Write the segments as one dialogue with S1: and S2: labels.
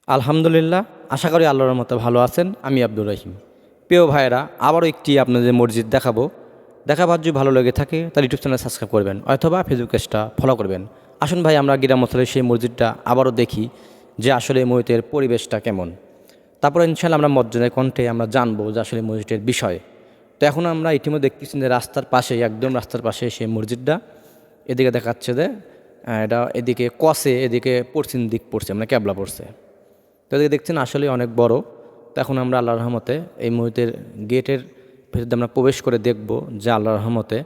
S1: আলহামদুলিল্লাহ, আশা করি আল্লাহর মতো ভালো আছেন। আমি আব্দুর রহিম। প্রিয় ভাইয়েরা, আবারও একটি আপনাদের মসজিদ দেখাবার যদি ভালো লেগে থাকে তাহলে ইউটিউব চ্যানেল সাবস্ক্রাইব করবেন অথবা ফেসবুক পেজটা ফলো করবেন। আসুন ভাই, আমরা গ্রাম অঞ্চলের সেই মসজিদটা আবারও দেখি যে আসলে এই মসজিদের পরিবেশটা কেমন। তারপরে ইনশাআল্লাহ আমরা মজ্জনের কণ্ঠে আমরা জানবো যে আসলে মসজিদের বিষয়ে। তো এখন আমরা ইতিমধ্যে দেখতেছি যে রাস্তার পাশেই, একদম রাস্তার পাশে সেই মসজিদটা। এদিকে দেখাচ্ছে যে এটা এদিকে কসে, এদিকে পশ্চিম দিক পড়ছে, মানে ক্যাবলা পড়ছে। তো এদিকে দেখছেন আসলে অনেক বড়। তো এখন আমরা আল্লাহর রহমতে এই মসজিদের গেটের ভিতরে আমরা প্রবেশ করে দেখব যে আল্লাহর রহমতে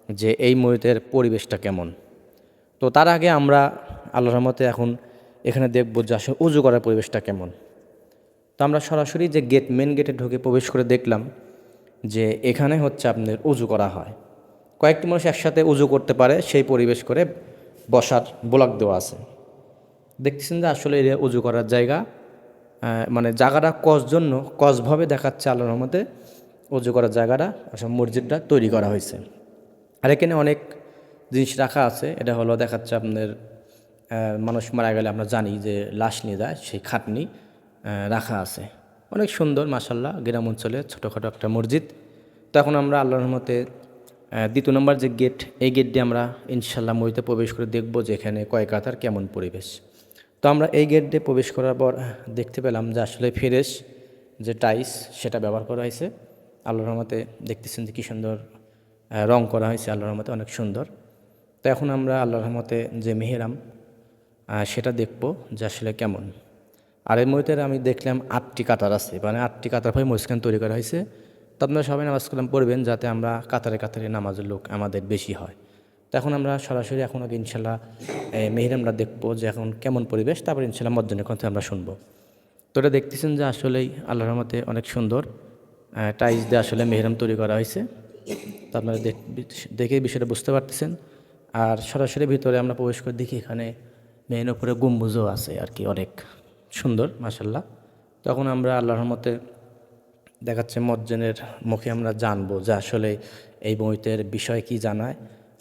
S1: যে এই মসজিদের পরিবেশটা কেমন। তো তার আগে আমরা আল্লাহর রহমতে এখন এখানে দেখব যে আসলে উজু করার পরিবেশটা কেমন। তো আমরা সরাসরি যে মেন গেটে ঢুকে প্রবেশ করে দেখলাম যে এখানে হচ্ছে আপনাদের উজু করা হয়। কয়েকটি মানুষ একসাথে উজু করতে পারে, সেই পরিবেশ করে বসার ব্লক দেওয়া আছে। দেখতেছেন যে আসলে এটা উজু করার জায়গা, মানে জায়গাটা কসভাবে দেখাচ্ছে আল্লাহর রহমতে উজু করার জায়গাটা আসলে মসজিদটা তৈরি করা হয়েছে। আর এখানে অনেক জিনিস রাখা আছে। এটা হলো দেখাচ্ছে আপনাদের মানুষ মারা গেলে আমরা জানি যে লাশ নিয়ে যায়, সেই খাটনি রাখা আছে। অনেক সুন্দর মাশাআল্লাহ, গ্রাম অঞ্চলে ছোটোখাটো একটা মসজিদ। তো এখন আমরা আল্লাহর রহমতে দ্বিতীয় নম্বর যে গেট, এই গেট দিয়ে আমরা ইনশাল্লাহ মসজিদে প্রবেশ করে দেখব যে এখানে কয় কাতার কেমন পরিবেশ। তো আমরা এই গেট দিয়ে প্রবেশ করার পর দেখতে পেলাম যে আসলে ফ্রেশ যে টাইলস সেটা ব্যবহার করা হয়েছে। আল্লাহর রহমতে দেখতেছেন যে কী সুন্দর রং করা হয়েছে, আল্লাহর রহমতে অনেক সুন্দর। তো এখন আমরা আল্লাহর রহমতে যে মেহরাম সেটা দেখব যে আসলে কেমন। আর এর মধ্যে আমি দেখলাম 8টি কাতার আছে, মানে 8টি কাতার ভাবে মসজিদ তৈরি করা হয়েছে। তো আপনারা সবাই নামাজ কালাম পড়বেন যাতে আমরা কাতারে কাতারে নামাজের লোক আমাদের বেশি হয়। তো এখন আমরা সরাসরি এখন আগে ইনশাল্লাহ মেহরামটা দেখবো যে এখন কেমন পরিবেশ, তারপর ইনশাল্লাহ মজ্জনের কথা আমরা শুনবো। তো এটা দেখতেছেন যে আসলেই আল্লাহর রহমতে অনেক সুন্দর টাইলস দিয়ে আসলে মেহরাম তৈরি করা হয়েছে। তো আপনারা দেখে বিষয়টা বুঝতে পারতেছেন। আর সরাসরি ভিতরে আমরা প্রবেশ করে দেখি এখানে মেইন উপরে গম্বুজও আছে আর কি, অনেক সুন্দর মাশাল্লাহ। তখন আমরা আল্লাহর রহমতে দেখাচ্ছে মজ্জনের মুখে আমরা জানবো যে আসলে এই বইতের বিষয় কি জানায়।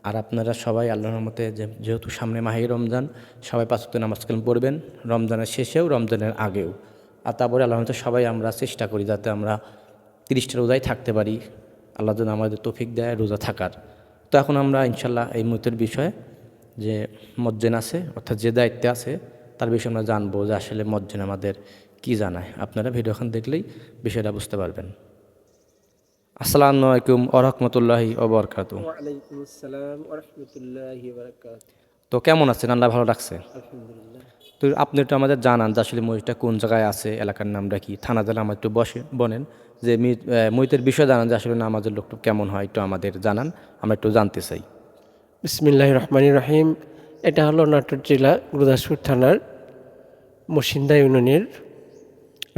S1: আর আপনারা সবাই আল্লাহর রহমতে যেহেতু সামনে মাহে রমজান, সবাই 5 ওয়াক্ত নামাজ কালাম পড়বেন, রমজানের শেষেও রমজানের আগেও। আর তারপরে আল্লাহর রহমতে সবাই আমরা চেষ্টা করি যাতে আমরা 30টা রোজায় থাকতে পারি। আল্লাহ যেন আমাদের তৌফিক দেয় রোজা থাকার। তো এখন আমরা ইনশাল্লাহ এই মুহূর্তের বিষয়ে যে মজ্জেন আছে, অর্থাৎ যে দায়িত্বে আছে, তার বিষয়ে আমরা জানবো যে আসলে মজ্জেন আমাদের কি জানায়। আপনারা ভিডিওখান দেখলেই বিষয়টা বুঝতে পারবেন। আসসালামু আলাইকুম ওয়া রাহমাতুল্লাহি ওয়া বারাকাতুহু।
S2: ওয়ালাইকুম আসসালাম ওয়া রাহমাতুল্লাহি ওয়া বারাকাতুহু।
S1: তো কেমন আছেন? আল্লাহ ভালো রাখছে।
S2: আলহামদুলিল্লাহ।
S1: তো আপনি একটু আমাদের জানান যে আসলে মসজিদটা কোন জায়গায় আছে, এলাকার নামটা কি, থানা জেলা আমার একটু বলেন যে মসজিদের বিষয় জানান যে আসলে নামাজের লোকটা কেমন হয়, একটু আমাদের জানান, আমরা একটু জানতে চাই।
S2: বিসমিল্লাহির রহমানির রহিম। এটা হলো নাটোর জেলা গুরুদাসপুর থানার মসিন্দা ইউনিয়নের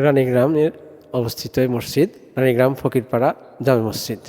S2: রানীগ্রামের অবস্থিত এই মসজিদ, রানীগ্রাম ফকিরপাড়া জামে মসজিদ।